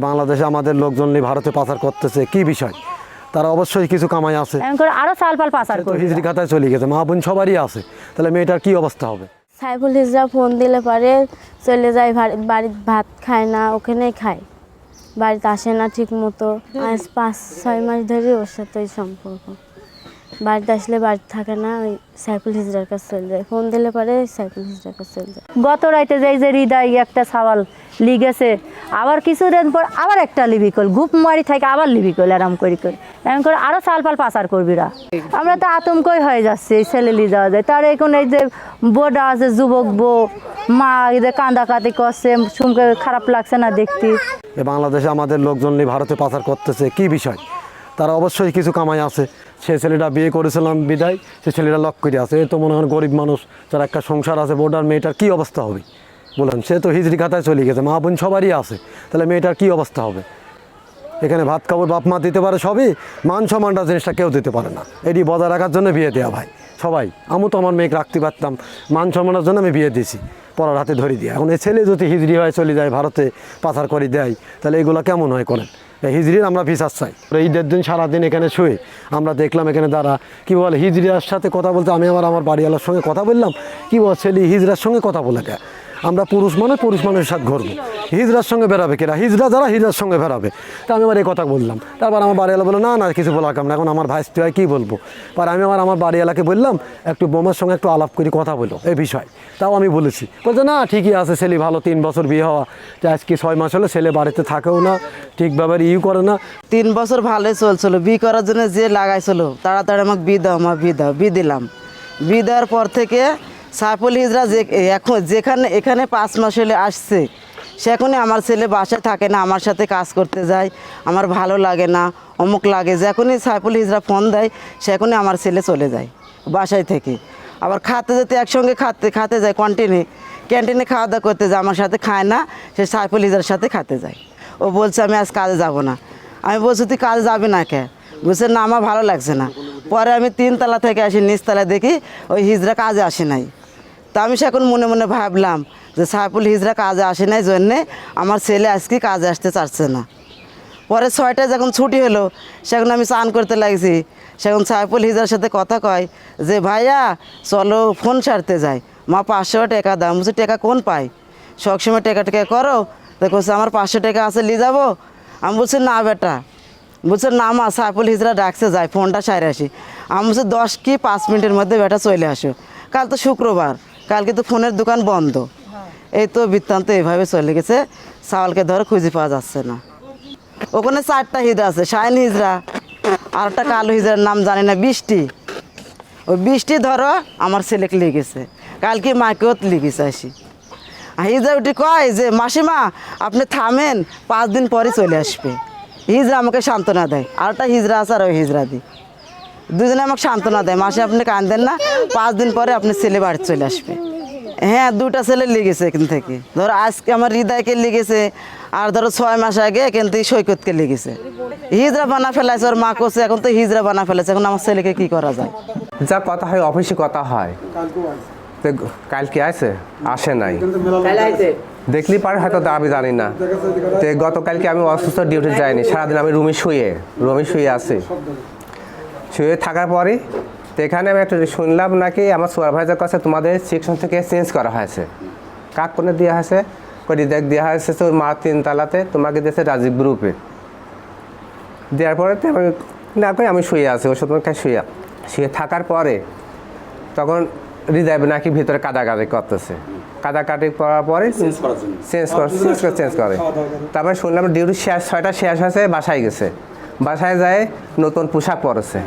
বাংলাদেশে আমাদের লোকজন নিয়ে ভারতে পাচার করতেছে কি বিষয়? তারা অবশ্যই কিছু কামাই আছে, আরো সালপাল পাচার করে হিজরি খাতায় চলে গেছে, মা বোন সবারই আছে, তাহলে মেয়েটার কি অবস্থা হবে? সাইফুল হিজরা ফোন দিলে পরে চলে যায়, বাড়িতে ভাত খায় না, ওখানেই খায়, বাড়িতে আসে না ঠিক মতো। আজ 5-6 মাস ধরে ওর সাথে ওই সম্পর্ক। বাড়িতে আসলে বাড়িতে থাকে না, ওই সাইফুল হিজরার কাছে চলে যায়, ফোন দিলে পরে সাইফুল হিজরার কাছে চলে যায়। গত রাইতে যে হৃদয় একটা সওয়াল লিগেছে, আবার কিছুদিন পর আবার একটা লিবি কল গুপ মারি থাকে, আবার লিবি কল আরাম করি এমন করে আরো সালপাল পাচার করবিরা। আমরা তো আতঙ্কই হয়ে যাচ্ছি, এই ছেলে নিয়ে যাওয়া যায়। তার এখন এই যে বোডা আছে, যুবক বউ মা এদের কান্দাকাতি করছে, শুনকে খারাপ লাগছে না দেখতে। বাংলাদেশে আমাদের লোকজন নিয়ে ভারতে পাচার করতেছে কি বিষয়? তারা অবশ্যই কিছু কামাই আছে। সে ছেলেটা বিয়ে করেছিলাম বিদায়, সে ছেলেটা লক করে আছে। এ তো মনে হয় গরিব মানুষ, যার একটা সংসার আছে, বোর্ডার মেয়েটার কি অবস্থা হবে বলেন? সে তো হিজরি খাতায় চলে গেছে, মা বোন সবারই আছে, তাহলে মেয়েটার কি অবস্থা হবে? এখানে ভাত খাবার বাপ মা দিতে পারে সবই, মান সম্মানটা জিনিসটা কেউ দিতে পারে না। এটি বজায় রাখার জন্য বিয়ে দেওয়া ভাই সবাই। আমি তো আমার মেয়েকে রাখতে পারতাম, মান সম্মানের জন্য আমি বিয়ে দিয়েছি, পড়ার হাতে ধরে দিয়ে। এখন এই ছেলে যদি হিজরি হয়ে চলে যায় ভারতে, পাচার করে দেয়, তাহলে এগুলো কেমন হয় করেন? হিজড়ির আমরা বিচার চাই। ঈদের দিন সারাদিন এখানে শুয়ে আমরা দেখলাম এখানে দ্বারা কী বলে হিজড়িয়ার সাথে কথা বলতে। আমি আমার বাড়িওয়ালার সঙ্গে কথা বললাম, কী বল ছেলে হিজড়ার সঙ্গে কথা বলে কে? আমরা পুরুষ মানুষের সাথে ঘুরবো, হিজড়ার সঙ্গে বেরাবে কেরা? হিজড়া যারা হিজড়ার সঙ্গে বেরাবে। তা আমি এই কথা বললাম। তারপর আমার বাড়িওয়ালা বললো না কিছু বলার কাম না, এখন আমার ভাই তুই কী বলবো? পর আমি আমার বাড়িওয়ালাকে বললাম একটু বোমার সঙ্গে একটু আলাপ করে কথা বলো এই বিষয়। তাও আমি বলেছি, বলছে না ঠিকই আছে, ছেলে ভালো, 3 বছর বিয়ে হওয়া, আজকে 6 মাস হলে ছেলে বাড়িতে থাকেও না, ঠিকভাবে করে না। 3 বছর ভালোই চলছিল, বিয়ে করার জন্য যে লাগাইছিল তাড়াতাড়ি আমাকে বিয়ে দাও, আমার বিয়ে দিলাম। বিয়ে দেওয়ার পর থেকে সাইফুল হিজরা এখানে 5 মাস হলে আসছে, সেখানে আমার ছেলে বাসায় থাকে না, আমার সাথে কাজ করতে যায়, আমার ভালো লাগে না, অমুক লাগে। যখনই সাইফুল হিজরা ফোন দেয় সেখানে আমার ছেলে চলে যায় বাসায় থেকে। আবার খাতে যেতে একসঙ্গে খাতে যায়, ক্যান্টিনে খাওয়া দাওয়া করতে যায়, আমার সাথে খায় না, সে সাইফুল হিজরার সাথে খাতে যায়। ও বলছে আমি আজ কাজে যাব না। আমি বলছি তুই কাজে যাবি না কে? বলছে না আমার ভালো লাগছে না। পরে আমি 3 তলা থেকে আসি, নিচতলা দেখি ওই হিজরা কাজে আসে নাই। তা আমি সেখন মনে মনে ভাবলাম যে সাইফুল হিজরা কাজে আসে নাই জন্যে আমার ছেলে আজকে কাজে আসতে চাচ্ছে না। পরে 6টায় যখন ছুটি হলো সেখন আমি স্নান করতে লাগছি, সেখন সাইফুল হিজরার সাথে কথা কয় যে ভাইয়া চলো ফোন সারতে যাই, মা 500 টাকা দাম। বলছি টাকা কোন পাই? সবসময় টাকা করো। দেখছি আমার 500 টাকা আছে, নিয়ে যাবো? আমি বলছি না বেটা। বলছে না মা সাইফুল হিজরা ডাকছে, যায় ফোনটা সাইরে আসি। আমি বলছি 10 কি 5 মিনিটের মধ্যে বেটা চলে আসো। কাল তো শুক্রবার, কালকে তো ফোনের দোকান বন্ধ। এই তো বৃত্তান্ত এইভাবে চলে গেছে, চাওয়ালকে ধরে খুঁজে পাওয়া যাচ্ছে না। ওখানে 4টা হিজরা আছে, শাইন হিজরা আর একটা কালো হিজরার নাম জানি না, বৃষ্টি। ওই বৃষ্টি ধরো আমার ছেলেকে লেগেছে, কালকে মাকেও লেগেছে আসি। হিজরা উঠে কয় যে মাসিমা আপনি থামেন, 5 দিন পরে চলে আসবে। হিজরা আমাকে সান্ত্বনা দেয়, আর একটা হিজরা আছে আর ওই হিজরা দি, দুজনে আমাকে সান্ত্বনা দেয়, মাসে আপনি কাঁদেন না, 5 দিন পরে আপনার ছেলে বাড়ি চলে আসবে। হ্যাঁ 2টা ছেলে লেগেছে এখান থেকে। ধরো আজকে আমার হৃদয়কে লেগেছে, আর ধরো 6 মাস আগে এখান থেকে সৈকতকে লেগেছে। হিজরা বানা ফেলাইছে, ওর মা করছে, এখন তো হিজরা বানা ফেলেছে, এখন আমার ছেলেকে কি করা যায়? যা কথা হয় অফিসে কথা হয়, কালকে আসে নাই, দেখলি পারে হয়তো আমি জানি না। তো গতকালকে আমি অসুস্থ, ডিউটি যাইনি, সারাদিন আমি রুমে শুয়ে আছি। শুয়ে থাকার পরে তো এখানে আমি একটা শুনলাম নাকি আমার সুপারভাইজার কাছে তোমাদের সেকশন থেকে চেঞ্জ করা হয়েছে। কাক কোনে দেওয়া হয়েছে? দেখ দেওয়া হয়েছে তোর মা 3 তলাতে, তোমাকে দিয়েছে রাজীব গ্রুপে। দেওয়ার পরে আমি না করে আমি শুয়ে আছি, ওর সাথে শুয়ে থাকার পরে তখন হৃদয় নাকি ভিতরে কাদাকাটি করতেছে, কাদাকাটি করার পরে চেঞ্জ করে। তারপরে শুনলাম ডিউটি 6টা শেষ হয়েছে, বাসায় গেছে। বাসায় যায় নতুন পোশাক পরেছে,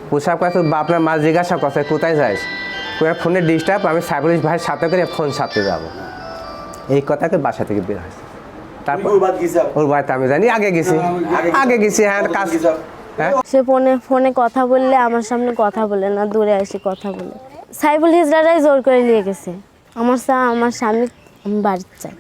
পোশাক পরে আপনার মা জিজ্ঞাসা করছে কোথায় যাস? ফোনে ডিস্টার্ব, আমি সাইফুল ভাইয়ের সাথে করে ফোন সাথে যাবো, এই কথাকে বাসা থেকে বের হয়েছে। তারপর ওর বাড়িতে আমি জানি আগে গেছি হ্যাঁ কাজ। সে ফোনে কথা বললে আমার সামনে কথা বলে না, দূরে এসে কথা বলে। সাইফুল হিজরারাই জোর করে নিয়ে গেছে। আমার স্বামী আমি বাড়িতে চাই।